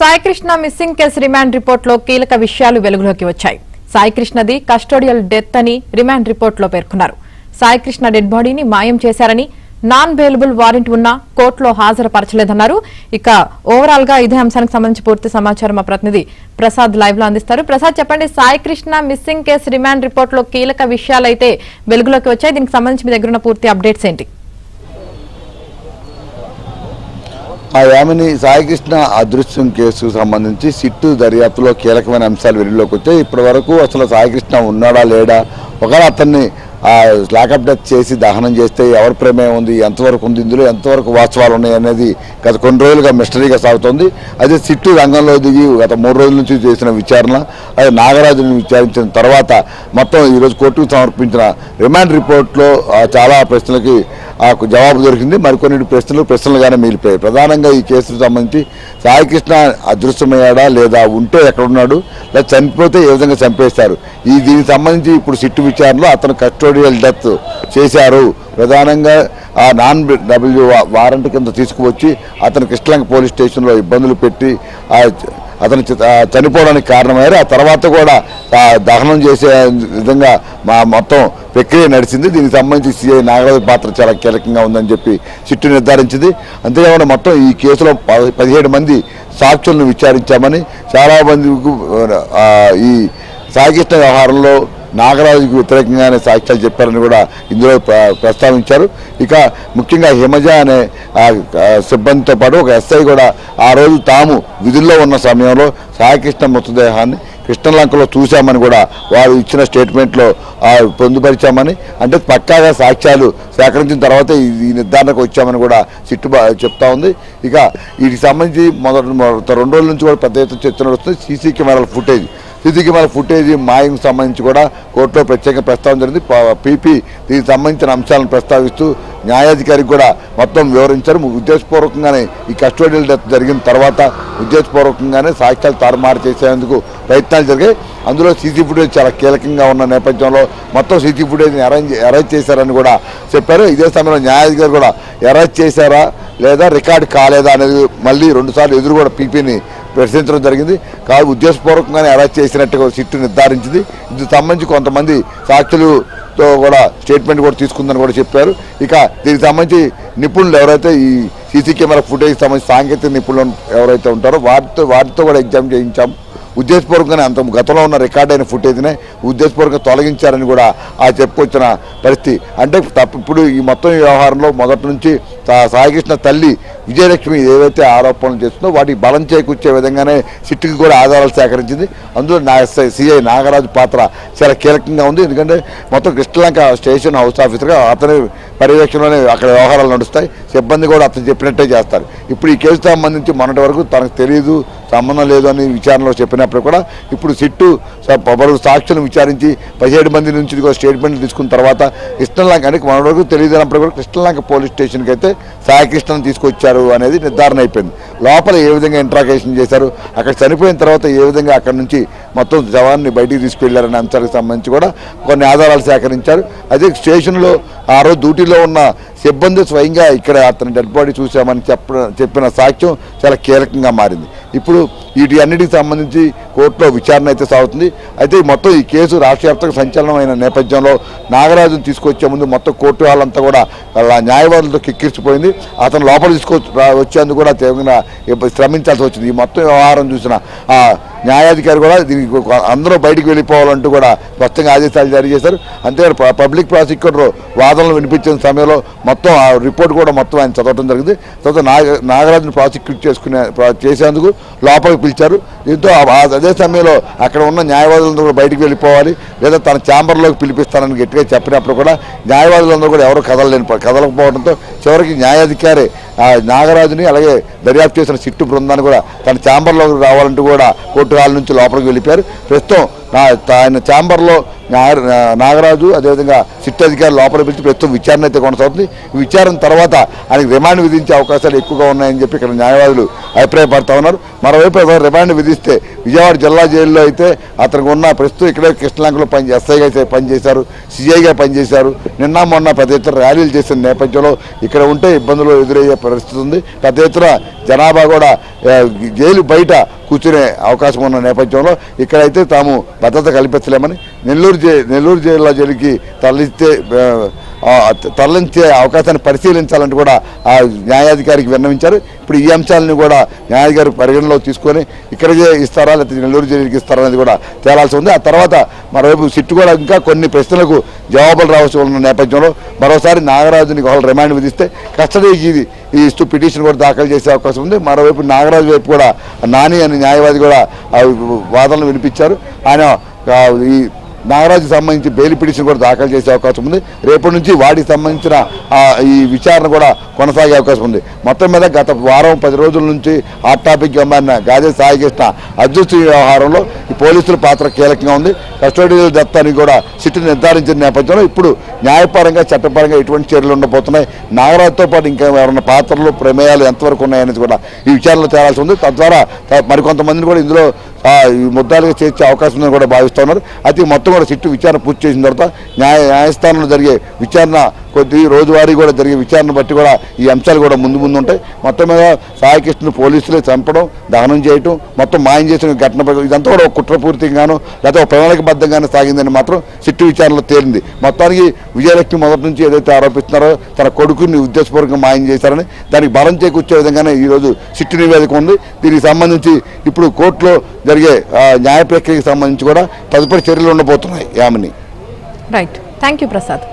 Saikrishna missing case remand రిపోర్టులో కీలక విషయాలు వెలుగులోకి వచ్చాయి. సాయికృష్ణది కస్టోడియల్ డెత్ అని రిమాండ్ రిపోర్టులో పేర్కొన్నారు. సాయికృష్ణ డెడ్ బాడీని మాయం చేశారని, నాన్ బెయిలబుల్ వారెంట్ ఉన్నా కోర్టులో హాజరుపరచలేదన్నారు. ఇక ఓవరాల్ గా ఇదే అంశానికి సంబంధించి పూర్తి సమాచారం మా ప్రతినిధి ప్రసాద్ లైవ్ లో అందిస్తారు. ప్రసాద్, చెప్పండి, సాయికృష్ణ మిస్సింగ్ కేసు రిమాండ్ రిపోర్టులో కీలక విషయాలైతే వెలుగులోకి వచ్చాయి. దీనికి సంబంధించి మీ దగ్గర ఉన్న పూర్తి అప్డేట్స్ ఏంటి? యామిని, సాయికృష్ణ అదృశ్యం కేసుకు సంబంధించి సిట్టు దర్యాప్తులో కీలకమైన అంశాలు వెలుగులోకి వచ్చాయి. ఇప్పటి వరకు అసలు సాయికృష్ణ ఉన్నాడా లేడా, ఒకవేళ అతన్ని లాకప్ డెత్ చేసి దహనం చేస్తే ఎవరి ప్రమేయం ఉంది, ఎంతవరకు ఉంది, ఇందులో ఎంతవరకు వాస్తవాలు ఉన్నాయి అనేది గత కొన్ని రోజులుగా మిస్టరీగా సాగుతోంది. అదే సిట్టు రంగంలో దిగి గత 3 రోజుల నుంచి చేసిన విచారణ, అదే నాగరాజుని విచారించిన తర్వాత మొత్తం ఈరోజు కోర్టుకు సమర్పించిన రిమాండ్ రిపోర్ట్లో చాలా ప్రశ్నలకి జవాబు దొరికింది. మరికొన్ని ప్రశ్నలుగానే మిగిలిపోయాయి. ప్రధానంగా ఈ కేసుకు సంబంధించి సాయికృష్ణ అదృశ్యమయ్యాడా లేదా, ఉంటే ఎక్కడున్నాడు, లేదా చనిపోతే ఏ విధంగా చంపేస్తారు, దీనికి సంబంధించి ఇప్పుడు సిట్టు విచారణలో అతను కస్టోడియల్ డెత్ చేశారు. ప్రధానంగా నాన్ డబ్ల్యూ వారెంట్ కింద తీసుకువచ్చి అతను కృష్ణలంక పోలీస్ స్టేషన్లో ఇబ్బందులు పెట్టి అతను చనిపోవడానికి కారణమయ్యారు. ఆ తర్వాత కూడా దహనం చేసే విధంగా మొత్తం ప్రక్రియ నడిచింది. దీనికి సంబంధించి సిఐ నాగరాజు పాత్ర చాలా కీలకంగా ఉందని చెప్పి సిట్టు నిర్ధారించింది. అంతేకాకుండా మొత్తం ఈ కేసులో 17 మంది సాక్షులను విచారించామని, చాలా మందికి ఈ సాయికృష్ణ వ్యవహారంలో నాగరాజుకు వ్యతిరేకంగానే సాక్ష్యాలు చెప్పారని కూడా ఇందులో ప్రస్తావించారు. ఇక ముఖ్యంగా హిమజ అనే సిబ్బందితో పాటు ఒక ఎస్ఐ కూడా ఆ రోజు తాము విధుల్లో ఉన్న సమయంలో సాయికృష్ణ మృతదేహాన్ని కృష్ణలంకలో చూశామని కూడా వారు ఇచ్చిన స్టేట్మెంట్లో పొందుపరిచామని, అంటే పక్కాగా సాక్ష్యాలు సేకరించిన తర్వాత ఈ నిర్ధారణకు వచ్చామని కూడా సిట్టు చెప్తా ఉంది. ఇక వీటికి సంబంధించి మొదట 2 రోజుల నుంచి కూడా పెద్ద ఎత్తున చర్చ నడుస్తుంది. సీసీ కెమెరాల ఫుటేజ్ మాయంకు సంబంధించి కూడా కోర్టులో ప్రత్యేక ప్రస్తావన జరిగింది. పీపీ దీనికి సంబంధించిన అంశాలను ప్రస్తావిస్తూ న్యాయాధికారికి కూడా మొత్తం వివరించారు. ఉద్దేశపూర్వకంగానే ఈ కస్టోడియల్ డెత్ జరిగిన తర్వాత ఉద్దేశపూర్వకంగానే సాక్ష్యాలు తారుమారు చేసేందుకు ప్రయత్నాలు జరిగాయి. అందులో సీసీ ఫుటేజ్ చాలా కీలకంగా ఉన్న నేపథ్యంలో మొత్తం సీసీ ఫుటేజ్ని అరెస్ట్ చేశారని కూడా చెప్పారు. ఇదే సమయంలో న్యాయాధికారి కూడా అరెస్ట్ చేశారా లేదా రికార్డు కాలేదా అనేది మళ్ళీ 2 సార్లు ఎదురు కూడా పీపీని ప్రశ్నించడం జరిగింది. కాదు, ఉద్దేశపూర్వకంగానే అరెస్ట్ చేసినట్టుగా సిట్టు నిర్ధారించింది. ఇందుకు సంబంధించి కొంతమంది సాక్షులతో కూడా స్టేట్మెంట్ కూడా తీసుకుందని కూడా చెప్పారు. ఇక దీనికి సంబంధించి నిపుణులు ఎవరైతే ఈ సీసీ కెమెరా ఫుటేజ్ సంబంధించి సాంకేతిక నిపుణులు ఎవరైతే ఉంటారో వాటితో కూడా ఎగ్జామ్ చేయించాం. ఉద్దేశపూర్వకంగానే అంత గతంలో ఉన్న రికార్డ్ అయిన ఫుటేజ్నే ఉద్దేశపూర్వకంగా తొలగించారని కూడా చెప్పుకొచ్చిన పరిస్థితి. అంటే ఇప్పుడు ఈ మొత్తం వ్యవహారంలో మొదటి నుంచి సాయికృష్ణ తల్లి విజయలక్ష్మి ఏవైతే ఆరోపణలు చేస్తుందో వాటికి బలం చేకూర్చే విధంగానే సిట్టుకి కూడా ఆధారాలు సేకరించింది. అందులో సిఐ నాగరాజు పాత్ర చాలా కీలకంగా ఉంది. ఎందుకంటే మొత్తం కృష్ణలంక స్టేషన్ హౌస్ ఆఫీసర్గా అతని పర్యవేక్షణలోనే అక్కడ వ్యవహారాలు నడుస్తాయి. సిబ్బంది కూడా అతను చెప్పినట్టే చేస్తారు. ఇప్పుడు ఈ కేసుకు సంబంధించి మొన్నటి వరకు తనకు తెలియదు, సంబంధం లేదు అని విచారణలో చెప్పినప్పుడు కూడా ఇప్పుడు సిట్టు పలు సాక్షులను విచారించి 17 మంది నుంచి స్టేట్మెంట్లు తీసుకున్న తర్వాత కృష్ణలంక అంటే మొన్నటి వరకు తెలియదు అన్నప్పుడు కూడా కృష్ణలంక పోలీస్ స్టేషన్కి అయితే సాయికృష్ణను తీసుకొచ్చారు అనేది నిర్ధారణ అయిపోయింది. లోపల ఏ విధంగా ఇంట్రాగేషన్ చేశారు, అక్కడ చనిపోయిన తర్వాత ఏ విధంగా అక్కడ నుంచి మొత్తం శవాన్ని బయటికి తీసుకెళ్లారనే అంశాలకు సంబంధించి కూడా కొన్ని ఆధారాలు సేకరించారు. అదే స్టేషన్లో ఆ రోజు డ్యూటీలో ఉన్న సిబ్బంది స్వయంగా ఇక్కడ అతని డెడ్ బాడీ చూసామని చెప్పిన సాక్ష్యం చాలా కీలకంగా మారింది. ఇప్పుడు వీటి అన్నిటికి సంబంధించి కోర్టులో విచారణ అయితే సాగుతుంది. అయితే మొత్తం ఈ కేసు రాష్ట్ర వ్యాప్తంగా సంచలనమైన నేపథ్యంలో నాగరాజును తీసుకొచ్చే ముందు మొత్తం కోర్టు వాళ్ళంతా కూడా న్యాయవాదులతో కిక్కిరిచిపోయింది. అతను లోపల వచ్చేందుకు కూడా తీవ్రంగా శ్రమించాల్సి వచ్చింది. ఈ మొత్తం వ్యవహారం చూసిన న్యాయాధికారి కూడా దీనికి అందరూ బయటికి వెళ్ళిపోవాలంటూ కూడా స్పష్టంగా ఆదేశాలు జారీ చేశారు. అంతేకాదు పబ్లిక్ ప్రాసిక్యూటర్ వాదనలు వినిపించిన సమయంలో మొత్తం ఆ రిపోర్ట్ కూడా మొత్తం ఆయన చదవడం జరిగింది. తర్వాత నాగరాజును ప్రాసిక్యూట్ చేసేందుకు లోపలికి పిలిచారు. దీంతో అదే సమయంలో అక్కడ ఉన్న న్యాయవాదులందరూ కూడా బయటికి వెళ్ళిపోవాలి లేదా తన ఛాంబర్లోకి పిలిపిస్తానని గట్టిగా చెప్పినప్పుడు కూడా న్యాయవాదులందరూ కూడా ఎవరు కదలకపోవడంతో చివరికి న్యాయాధికారి నాగరాజుని అలాగే దర్యాప్తు చేసిన సిట్టు బృందాన్ని కూడా తన ఛాంబర్లోకి రావాలంటూ కూడా కోర్టు హాల్ నుంచి లోపలికి వెళ్ళిపోయారు. ప్రస్తుతం ఆయన ఛాంబర్లో నాగరాజు అదేవిధంగా సిట్ అధికారులు లోపల పిలిచి ప్రస్తుతం విచారణ అయితే కొనసాగుతుంది. ఈ విచారణ తర్వాత ఆయనకు రిమాండ్ విధించే అవకాశాలు ఎక్కువగా ఉన్నాయని చెప్పి ఇక్కడ న్యాయవాదులు అభిప్రాయపడతా ఉన్నారు. మరోవైపు రిమాండ్ విధిస్తే విజయవాడ జిల్లా జైల్లో అయితే అతనికి ఉన్న ప్రస్తుతం ఇక్కడే కృష్ణలంకలో ఎస్ఐగా పనిచేశారు, సిఐగా పనిచేశారు. నిన్న మొన్న పెద్ద ఎత్తున ర్యాలీలు చేసిన నేపథ్యంలో ఇక్కడ ఉంటే ఇబ్బందులు ఎదురయ్యే పరిస్థితి ఉంది. పెద్ద ఎత్తున జనాభా కూడా జైలు బయట కూర్చునే అవకాశం ఉన్న నేపథ్యంలో ఇక్కడైతే తాము భద్రత కల్పించలేమని నెల్లూరు జిల్లా జైలుకి తరలించే అవకాశాన్ని పరిశీలించాలని కూడా ఆ న్యాయాధికారికి విన్నవించారు. ఇప్పుడు ఈ అంశాలను కూడా న్యాయాధికారి పరిగణలో తీసుకొని ఇక్కడికే ఇస్తారా లేకపోతే నెల్లూరు జైలుకి ఇస్తారా అనేది కూడా తేలాల్సి ఉంది. ఆ తర్వాత మరోవైపు సిట్టు కూడా ఇంకా కొన్ని ప్రశ్నలకు జవాబులు రావాల్సి ఉన్న నేపథ్యంలో మరోసారి నాగరాజుని వాళ్ళు రిమాండ్ విధిస్తే కస్టడీకి ఇస్తూ పిటిషన్ కూడా దాఖలు చేసే అవకాశం ఉంది. మరోవైపు నాగరాజు వైపు కూడా నాని అనే న్యాయవాది కూడా వాదనలు వినిపించారు. ఆయన ఈ నాగరాజుకి సంబంధించి బెయిల్ పిటిషన్ కూడా దాఖలు చేసే అవకాశం ఉంది. రేపటి నుంచి వాటికి సంబంధించిన ఈ విచారణ కూడా కొనసాగే అవకాశం ఉంది. మొత్తం మీద గత వారం 10 రోజుల నుంచి హాట్ టాపిక్గా మారిన గాదే సాయికృష్ణ అదృష్టి వ్యవహారంలో ఈ పోలీసుల పాత్ర కీలకంగా ఉంది. కస్టోడియల్ డెత్ అని కూడా సిట్టు నిర్ధారించిన నేపథ్యంలో ఇప్పుడు న్యాయపరంగా చట్టపరంగా ఎటువంటి చర్యలు ఉండబోతున్నాయి, నాగరాజుతో పాటు ఇంకా ఎవరైనా పాత్రలు ప్రమేయాలు ఎంతవరకు ఉన్నాయనేది కూడా ఈ విచారణలో తేలాల్సి ఉంది. తద్వారా మరికొంతమందిని కూడా ఇందులో ఈ ముద్దాలుగా చేర్చే అవకాశం ఉందని కూడా భావిస్తున్నారు. అయితే మొత్తం కూడా సిట్టు విచారణ పూర్తి చేసిన తర్వాత న్యాయస్థానంలో జరిగే విచారణ రోజువారీ కూడా జరిగే విచారణ బట్టి కూడా ఈ అంశాలు కూడా ముందు ఉంటాయి. మొత్తం మీద సాయికృష్ణ పోలీసులే చంపడం, దహనం చేయటం, మొత్తం మాయం చేసిన ఘటన ఇదంతా కూడా ఒక కుట్రపూరితంగాను లేదా ఒక ప్రణాళికబద్ధంగానే సాగిందని మాత్రం సిట్టు విచారణలో తేలింది. మొత్తానికి విజయలక్ష్మి మొదటి నుంచి ఏదైతే ఆరోపిస్తున్నారో తన కొడుకుని ఉద్దేశపూర్వకంగా మాయం చేశారని దానికి బలం చేకూర్చే విధంగానే ఈరోజు సిట్టు నివేదిక ఉంది. దీనికి సంబంధించి ఇప్పుడు కోర్టులో జరిగే న్యాయ ప్రక్రియకి సంబంధించి కూడా తదుపరి చర్యలు ఉండబోతున్నాయి. Yamini. Right, thank you Prasad.